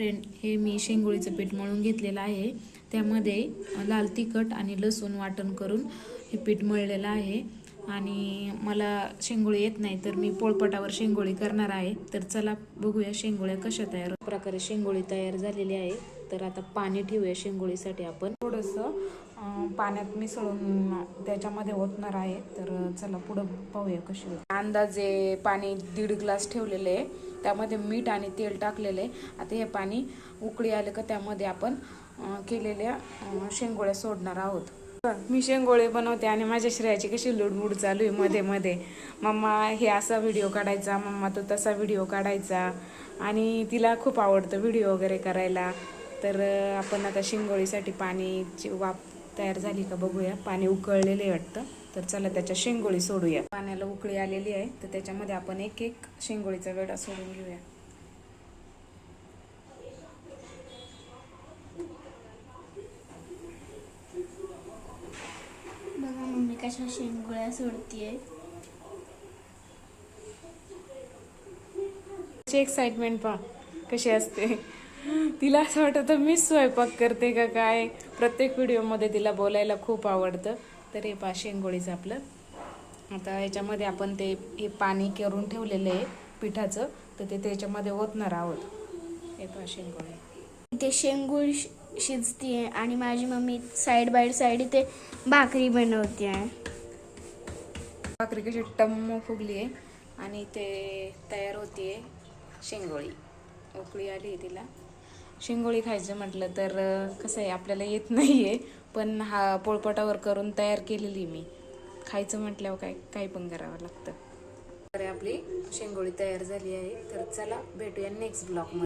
Friend, हे मी शेंगोळीचं पीठ मळून घेतलेलं आहे. त्यामध्ये लाल तिखट आणि लसूण वाटण करून हे पीठ मळलेलं आहे. आणि मला शेंगोळी येत नाही, तर मी पोळपाटावर शेंगोळी करणार आहे. तर चला बघूया शेंगोळ्या कशा तयार. प्रकारे शेंगोळी तयार झालेली आहे. तर आता पाणी ठेवूया शेंगोळीसाठी. आपण थोडंसं पाण्यात मिसळून त्याच्यामध्ये ओतणार आहे. तर चला पुढं पाहूया कशी होते. अंदाजे पाणी 1.5 ग्लास ठेवलेले आहे. त्यामध्ये मीठ आणि तेल टाकलेलं आहे. आता हे पाणी उकळी आले का त्यामध्ये आपण केलेल्या शेंगोळ्या सोडणार आहोत. मी शेंगोळे बनवते आणि माझ्या श्रेयाची कशी लुडबुड चालू आहे मध्ये मध्ये. मम्मा हे असा व्हिडिओ काढायचा, मम्मा तो तसा व्हिडिओ काढायचा. आणि तिला खूप आवडतं व्हिडिओ वगैरे करायला. तर आपण आता शेंगोळीसाठी पाणीची वाफ तयार झाली का बघूया. पाणी उकळलेले वाटतं. तर चला त्याच्या शेंगोळी सोडूया. पाण्याला उकळी आलेली आहे, तर त्याच्यामध्ये आपण एक एक शेंगोळीचा वेळा सोडून घेऊया. बघा मम्मी कशा शेंगोळ्या सोडतीये. एक्साइटमेंट पहा कशी असते. तिला असं वाटतं मीच स्वयंपाक करते का काय. प्रत्येक व्हिडिओमध्ये तिला बोलायला खूप आवडतं. तर हे पहा शेंगोळीचं आपलं. आता याच्यामध्ये आपण ते हे पाणी करून ठेवलेलं आहे पिठाचं, तर ते त्याच्यामध्ये ओतणार आहोत. हे पहा शेंगोळी. ते शेंगूळ शिजतीये आणि माझी मम्मी साईड बाय साईड इथे भाकरी बनवते आहे. भाकरी कशी टम्म फुगली आहे आणि ते तयार होतीये शेंगोळी. उकळी आली आहे तिला. शेंगोळी खायचं म्हटलं तर कसं आहे, आपल्याला येत नाही आहे, पण हा पोळपाटावर करून तयार केलेली मी. खायचं म्हटल्यावर काही पण करावं लागतं. तर आपली शेंगोळी तयार झाली आहे. तर चला भेटूया नेक्स्ट ब्लॉगमध्ये.